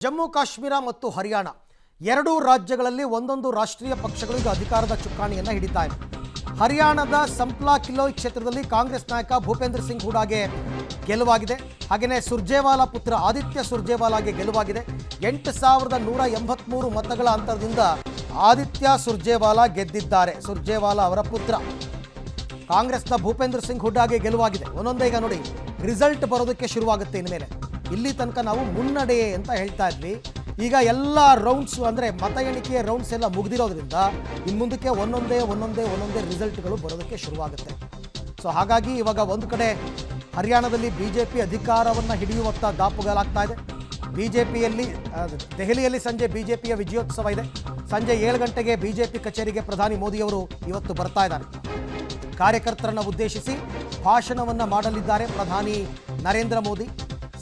ಜಮ್ಮು ಕಾಶ್ಮೀರ ಮತ್ತು ಹರಿಯಾಣ ಎರಡೂ ರಾಜ್ಯಗಳಲ್ಲಿ ಒಂದೊಂದು ರಾಷ್ಟ್ರೀಯ ಪಕ್ಷಗಳು ಈಗ ಅಧಿಕಾರದ ಚುಕ್ಕಾಣಿಯನ್ನು ಹಿಡಿತಾ ಇವೆ. ಹರಿಯಾಣದ ಸಂಪ್ಲಾ ಕಿಲೋಯ್ ಕ್ಷೇತ್ರದಲ್ಲಿ ಕಾಂಗ್ರೆಸ್ ನಾಯಕ ಭೂಪೇಂದ್ರ ಸಿಂಗ್ ಹೂಡಾಗೆ ಗೆಲುವಾಗಿದೆ. ಹಾಗೆಯೇ ಸುರ್ಜೇವಾಲಾ ಪುತ್ರ ಆದಿತ್ಯ ಸುರ್ಜೇವಾಲಾಗೆ ಗೆಲುವಾಗಿದೆ. 8183 ಮತಗಳ ಅಂತರದಿಂದ ಆದಿತ್ಯ ಸುರ್ಜೇವಾಲಾ ಗೆದ್ದಿದ್ದಾರೆ. ಸುರ್ಜೇವಾಲಾ ಅವರ ಪುತ್ರ ಕಾಂಗ್ರೆಸ್ನ ಭೂಪೇಂದ್ರ ಸಿಂಗ್ ಹೂಡಾಗೆ ಗೆಲುವಾಗಿದೆ. ಒಂದೊಂದೇ ಈಗ ನೋಡಿ ರಿಸಲ್ಟ್ ಬರೋದಕ್ಕೆ ಶುರುವಾಗುತ್ತೆ. ಇನ್ಮೇಲೆ ಇಲ್ಲಿ ತನಕ ನಾವು ಮುನ್ನಡೆ ಅಂತ ಹೇಳ್ತಾ ಇದ್ವಿ. ಈಗ ಎಲ್ಲ ರೌಂಡ್ಸ್ ಅಂದರೆ ಮತ ಎಣಿಕೆಯ ರೌಂಡ್ಸ್ ಎಲ್ಲ ಮುಗಿದಿರೋದ್ರಿಂದ ಇನ್ನು ಮುಂದಕ್ಕೆ ಒಂದೊಂದೇ ರಿಸಲ್ಟ್ಗಳು ಬರೋದಕ್ಕೆ ಶುರುವಾಗುತ್ತೆ. ಸೊ ಹಾಗಾಗಿ ಇವಾಗ ಒಂದು ಕಡೆ ಹರಿಯಾಣದಲ್ಲಿ BJP ಅಧಿಕಾರವನ್ನು ಹಿಡಿಯುವತ್ತ ದಾಪುಗಾಲಾಗ್ತಾ ಇದೆ. BJPಯಲ್ಲಿ ದೆಹಲಿಯಲ್ಲಿ ಸಂಜೆ BJPಯ ವಿಜಯೋತ್ಸವ ಇದೆ. ಸಂಜೆ 7 ಗಂಟೆಗೆ BJP ಕಚೇರಿಗೆ ಪ್ರಧಾನಿ ಮೋದಿಯವರು ಇವತ್ತು ಬರ್ತಾ ಇದ್ದಾರೆ. ಕಾರ್ಯಕರ್ತರನ್ನು ಉದ್ದೇಶಿಸಿ ಭಾಷಣವನ್ನು ಮಾಡಲಿದ್ದಾರೆ ಪ್ರಧಾನಿ ನರೇಂದ್ರ ಮೋದಿ.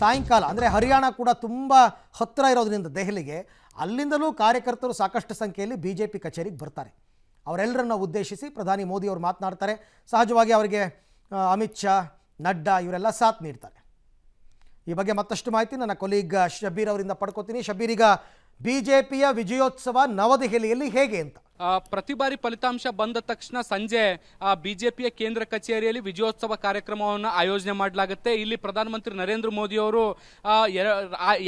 ಸಾಯಂಕಾಲ ಅಂದರೆ ಹರಿಯಾಣ ಕೂಡ ತುಂಬ ಹತ್ತಿರ ಇರೋದ್ರಿಂದ ದೆಹಲಿಗೆ, ಅಲ್ಲಿಂದಲೂ ಕಾರ್ಯಕರ್ತರು ಸಾಕಷ್ಟು ಸಂಖ್ಯೆಯಲ್ಲಿ BJP ಕಚೇರಿಗೆ ಬರ್ತಾರೆ. ಅವರೆಲ್ಲರನ್ನ ಉದ್ದೇಶಿಸಿ ಪ್ರಧಾನಿ ಮೋದಿಯವರು ಮಾತನಾಡ್ತಾರೆ. ಸಹಜವಾಗಿ ಅವರಿಗೆ ಅಮಿತ್ ಶಾ, ನಡ್ಡಾ ಇವರೆಲ್ಲ ಸಾಥ್ ನೀಡ್ತಾರೆ. ಈ ಬಗ್ಗೆ ಮತ್ತಷ್ಟು ಮಾಹಿತಿ ನನ್ನ ಕೊಲೀಗ್ ಶಬೀರ್ ಅವರಿಂದ ಪಡ್ಕೋತೀನಿ. ಶಬೀರ್, ಈಗ BJPಯ ವಿಜಯೋತ್ಸವ ನವದೆಹಲಿಯಲ್ಲಿ ಹೇಗೆ ಅಂತ? ಪ್ರತಿ ಬಾರಿ ಫಲಿತಾಂಶ ಬಂದ ತಕ್ಷಣ ಸಂಜೆ BJPಯ ಕೇಂದ್ರ ಕಚೇರಿಯಲ್ಲಿ ವಿಜಯೋತ್ಸವ ಕಾರ್ಯಕ್ರಮವನ್ನು ಆಯೋಜನೆ ಮಾಡಲಾಗುತ್ತೆ. ಇಲ್ಲಿ ಪ್ರಧಾನಮಂತ್ರಿ ನರೇಂದ್ರ ಮೋದಿ ಅವರು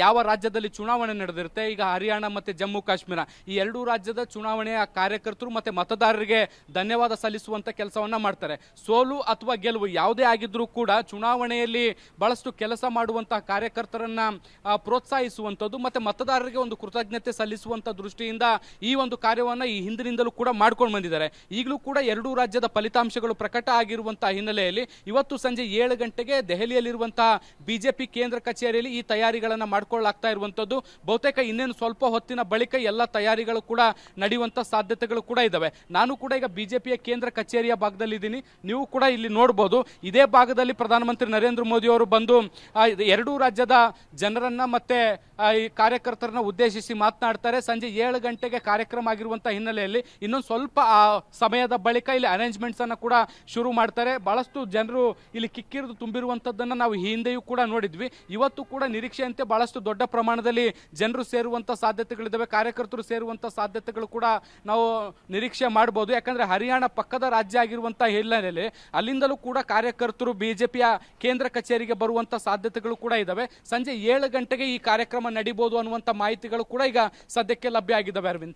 ಯಾವ ರಾಜ್ಯದಲ್ಲಿ ಚುನಾವಣೆ ನಡೆದಿರುತ್ತೆ, ಈಗ ಹರಿಯಾಣ ಮತ್ತು ಜಮ್ಮು ಕಾಶ್ಮೀರ ಈ ಎರಡೂ ರಾಜ್ಯದ ಚುನಾವಣೆಯ ಕಾರ್ಯಕರ್ತರು ಮತ್ತು ಮತದಾರರಿಗೆ ಧನ್ಯವಾದ ಸಲ್ಲಿಸುವಂಥ ಕೆಲಸವನ್ನು ಮಾಡ್ತಾರೆ. ಸೋಲು ಅಥವಾ ಗೆಲುವು ಯಾವುದೇ ಆಗಿದ್ರೂ ಕೂಡ ಚುನಾವಣೆಯಲ್ಲಿ ಬಹಳಷ್ಟು ಕೆಲಸ ಮಾಡುವಂತಹ ಕಾರ್ಯಕರ್ತರನ್ನ ಪ್ರೋತ್ಸಾಹಿಸುವಂಥದ್ದು ಮತ್ತು ಮತದಾರರಿಗೆ ಒಂದು ಕೃತಜ್ಞತೆ ಸಲ್ಲಿಸುವಂಥ ದೃಷ್ಟಿಯಿಂದ ಈ ಒಂದು ಕಾರ್ಯವನ್ನು ಈ ಹಿಂದಿನಿಂದಲೂ ಕೂಡ ಮಾಡ್ಕೊಂಡು ಬಂದಿದ್ದಾರೆ. ಈಗಲೂ ಕೂಡ ಎರಡೂ ರಾಜ್ಯದ ಫಲಿತಾಂಶಗಳು ಪ್ರಕಟ ಆಗಿರುವಂತಹ ಹಿನ್ನೆಲೆಯಲ್ಲಿ ಇವತ್ತು ಸಂಜೆ 7 ಗಂಟೆಗೆ ದೆಹಲಿಯಲ್ಲಿರುವಂತಹ BJP ಕೇಂದ್ರ ಕಚೇರಿಯಲ್ಲಿ ಈ ತಯಾರಿಗಳನ್ನು ಮಾಡ್ಕೊಳ್ಳಾಗ್ತಾ ಇರುವಂಥದ್ದು. ಬಹುತೇಕ ಇನ್ನೇನು ಸ್ವಲ್ಪ ಹೊತ್ತಿನ ಬಳಿಕ ಎಲ್ಲ ತಯಾರಿಗಳು ಕೂಡ ನಡೆಯುವಂಥ ಸಾಧ್ಯತೆಗಳು ಕೂಡ ಇದ್ದಾವೆ. ನಾನು ಕೂಡ ಈಗ BJPಯ ಕೇಂದ್ರ ಕಚೇರಿಯ ಭಾಗದಲ್ಲಿದ್ದೀನಿ. ನೀವು ಕೂಡ ಇಲ್ಲಿ ನೋಡ್ಬೋದು. ಇದೇ ಭಾಗದಲ್ಲಿ ಪ್ರಧಾನಮಂತ್ರಿ ನರೇಂದ್ರ ಮೋದಿ ಅವರು ಬಂದು ಎರಡೂ ರಾಜ್ಯದ ಜನರನ್ನ ಮತ್ತೆ ಈ ಕಾರ್ಯಕರ್ತರನ್ನ ಉದ್ದೇಶಿಸಿ ಮಾತನಾಡ್ತಾರೆ. ಸಂಜೆ 7 ಗಂಟೆಗೆ ಕಾರ್ಯಕ್ರಮ ಆಗಿರುವಂಥ ಹಿನ್ನೆಲೆಯಲ್ಲಿ ಇನ್ನೊಂದು ಸ್ವಲ್ಪ ಸಮಯದ ಬಳಿಕ ಇಲ್ಲಿ ಅರೇಂಜ್ಮೆಂಟ್ಸ್ ಅನ್ನು ಕೂಡ ಶುರು ಮಾಡ್ತಾರೆ. ಬಹಳಷ್ಟು ಜನರು ಇಲ್ಲಿ ಕಿಕ್ಕಿರಿದು ತುಂಬಿರುವಂಥದ್ದನ್ನು ನಾವು ಹಿಂದೆಯೂ ಕೂಡ ನೋಡಿದ್ವಿ. ಇವತ್ತು ಕೂಡ ನಿರೀಕ್ಷೆಯಂತೆ ಬಹಳಷ್ಟು ದೊಡ್ಡ ಪ್ರಮಾಣದಲ್ಲಿ ಜನರು ಸೇರುವಂಥ ಸಾಧ್ಯತೆಗಳಿದ್ದಾವೆ, ಕಾರ್ಯಕರ್ತರು ಸೇರುವಂಥ ಸಾಧ್ಯತೆಗಳು ಕೂಡ ನಾವು ನಿರೀಕ್ಷೆ ಮಾಡ್ಬೋದು. ಯಾಕಂದರೆ ಹರಿಯಾಣ ಪಕ್ಕದ ರಾಜ್ಯ ಆಗಿರುವಂಥ ಹಿನ್ನೆಲೆಯಲ್ಲಿ ಅಲ್ಲಿಂದಲೂ ಕೂಡ ಕಾರ್ಯಕರ್ತರು BJPಯ ಕೇಂದ್ರ ಕಚೇರಿಗೆ ಬರುವಂಥ ಸಾಧ್ಯತೆಗಳು ಕೂಡ ಇದ್ದಾವೆ. ಸಂಜೆ 7 ಗಂಟೆಗೆ ಈ ಕಾರ್ಯಕ್ರಮ ನಡೀಬೋದು ಅನ್ನುವಂಥ ಮಾಹಿತಿಗಳು ಕೂಡ ಈಗ ಸದ್ಯಕ್ಕೆ ಲಭ್ಯ ಆಗಿದ್ದಾವೆ. ಅರವಿಂದ್.